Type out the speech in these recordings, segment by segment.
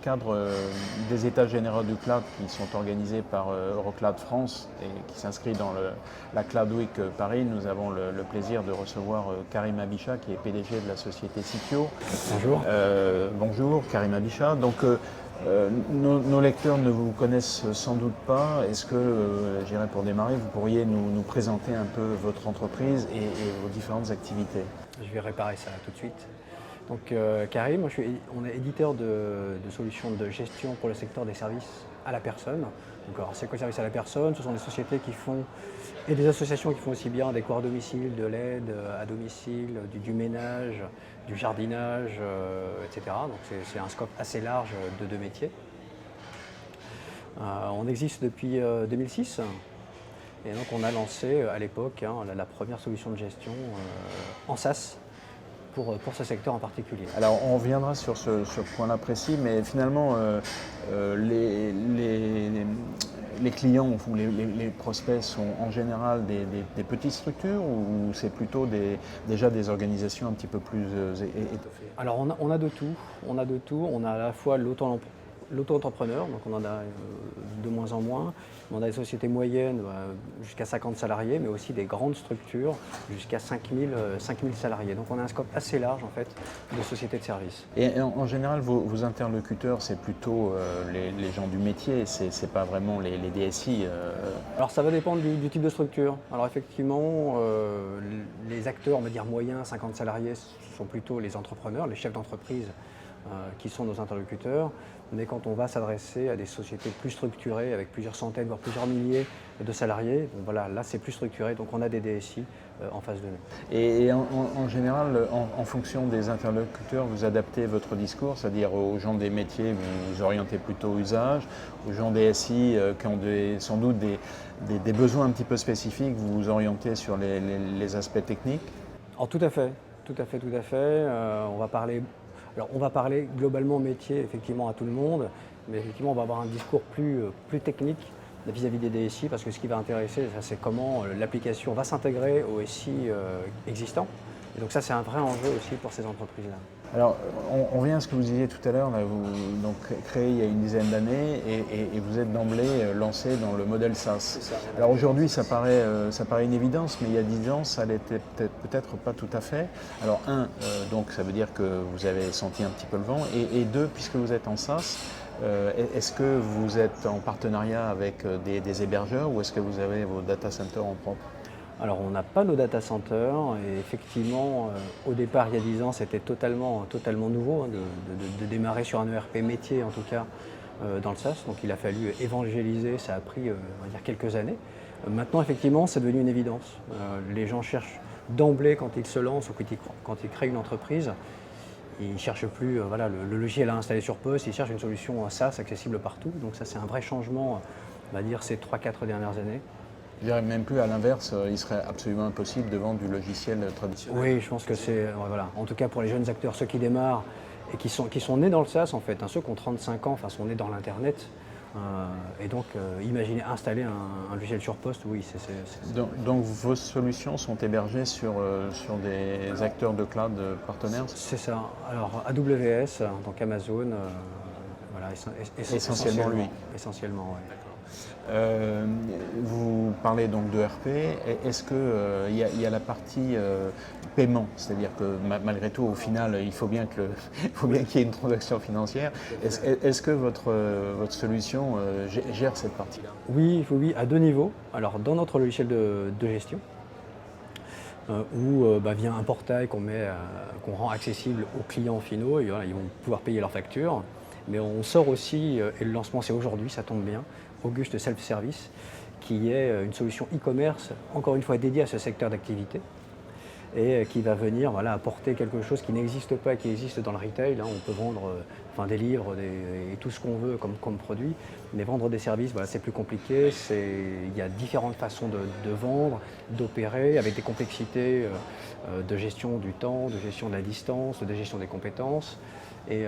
cadre des États généraux du cloud qui sont organisés par Eurocloud France et qui s'inscrit dans la Cloud Week Paris, nous avons le plaisir de recevoir Karim Abicha, qui est PDG de la société Sitio. Bonjour. Bonjour, Karim Abicha. Donc, nos lecteurs ne vous connaissent sans doute pas. Est-ce que, j'irai pour démarrer, vous pourriez nous présenter un peu votre entreprise et vos différentes activités? Je vais réparer ça tout de suite. Donc Karim, on est éditeur de solutions de gestion pour le secteur des services à la personne. Donc, alors, c'est quoi le service à la personne? Ce sont des sociétés qui font, et des associations qui font aussi bien des cours à domicile, de l'aide à domicile, du ménage, du jardinage, etc. Donc c'est un scope assez large de métiers. On existe depuis 2006. Et donc on a lancé à l'époque la première solution de gestion en SaaS pour ce secteur en particulier. Alors on reviendra sur ce point-là précis, mais finalement les clients ou les prospects sont en général des petites structures ou c'est plutôt déjà des organisations un petit peu plus étoffées? Alors on a de tout. On a à la fois l'auto-entrepreneur, donc on en a de moins en moins. On a des sociétés moyennes jusqu'à 50 salariés, mais aussi des grandes structures jusqu'à 5000 salariés. Donc on a un scope assez large en fait de sociétés de services. Et en général, vos interlocuteurs, c'est plutôt les gens du métier, c'est pas vraiment les DSI. Alors ça va dépendre du type de structure. Alors effectivement, les acteurs, on va dire moyens, 50 salariés, ce sont plutôt les entrepreneurs, les chefs d'entreprise qui sont nos interlocuteurs. Mais quand on va s'adresser à des sociétés plus structurées, avec plusieurs centaines, voire plusieurs milliers de salariés, donc voilà, là c'est plus structuré, donc on a des DSI en face de nous. Et en général, en fonction des interlocuteurs, vous adaptez votre discours, c'est-à-dire aux gens des métiers, vous orientez plutôt au usage, aux gens des SI qui ont sans doute des besoins un petit peu spécifiques, vous vous orientez sur les aspects techniques? Alors tout à fait. On va parler globalement métier effectivement à tout le monde, mais effectivement on va avoir un discours plus technique vis-à-vis des DSI, parce que ce qui va intéresser, c'est comment l'application va s'intégrer au SI existant. Et donc ça, c'est un vrai enjeu aussi pour ces entreprises-là. Alors, on revient à ce que vous disiez tout à l'heure, vous donc créé il y a une dizaine d'années et vous êtes d'emblée lancé dans le modèle SaaS. Alors aujourd'hui, ça paraît une évidence, mais il y a 10 ans, ça l'était peut-être pas tout à fait. Alors donc ça veut dire que vous avez senti un petit peu le vent, et deux, puisque vous êtes en SaaS, est-ce que vous êtes en partenariat avec des hébergeurs ou est-ce que vous avez vos data centers en propre? Alors on n'a pas nos data centers, et effectivement au départ il y a 10 ans c'était totalement nouveau de démarrer sur un ERP métier en tout cas dans le SaaS, donc il a fallu évangéliser, ça a pris on va dire quelques années. Maintenant effectivement c'est devenu une évidence, les gens cherchent d'emblée quand ils se lancent ou quand ils créent une entreprise, ils ne cherchent plus le logiciel à installer sur poste, ils cherchent une solution SaaS accessible partout, donc ça c'est un vrai changement on va dire ces 3-4 dernières années. Je dirais même plus à l'inverse, il serait absolument impossible de vendre du logiciel traditionnel. Oui, je pense que c'est, voilà, en tout cas pour les jeunes acteurs, ceux qui démarrent et qui sont nés dans le SaaS en fait, ceux qui ont 35 ans, sont nés dans l'Internet, et donc imaginez installer un logiciel sur poste, oui. Donc vos solutions sont hébergées sur des acteurs de cloud partenaires? C'est ça, alors AWS, donc Amazon, voilà, essentiellement lui. Essentiellement, oui. Vous parlez donc de RP. Est-ce qu'il y a la partie paiement, c'est-à-dire que malgré tout, au final, il faut bien qu'il y ait une transaction financière. Est-ce que votre solution gère cette partie-là? Oui, à deux niveaux. Alors dans notre logiciel de gestion, où via un portail qu'on rend accessible aux clients finaux, et voilà, ils vont pouvoir payer leurs factures. Mais on sort aussi, et le lancement c'est aujourd'hui, ça tombe bien, Auguste Self-Service, qui est une solution e-commerce, encore une fois dédiée à ce secteur d'activité, et qui va venir apporter quelque chose qui n'existe pas, qui existe dans le retail. On peut vendre des livres et tout ce qu'on veut comme produit, mais vendre des services, c'est plus compliqué. Il y a différentes façons de vendre, d'opérer, avec des complexités de gestion du temps, de gestion de la distance, de gestion des compétences. Et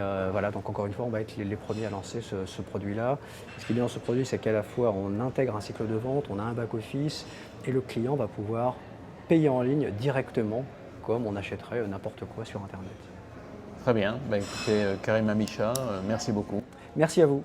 donc encore une fois, on va être les premiers à lancer ce produit-là. Ce qui est bien dans ce produit, c'est qu'à la fois on intègre un cycle de vente, on a un back-office, et le client va pouvoir payer en ligne directement, comme on achèterait n'importe quoi sur Internet. Très bien. Écoutez, Karim Abicha, merci beaucoup. Merci à vous.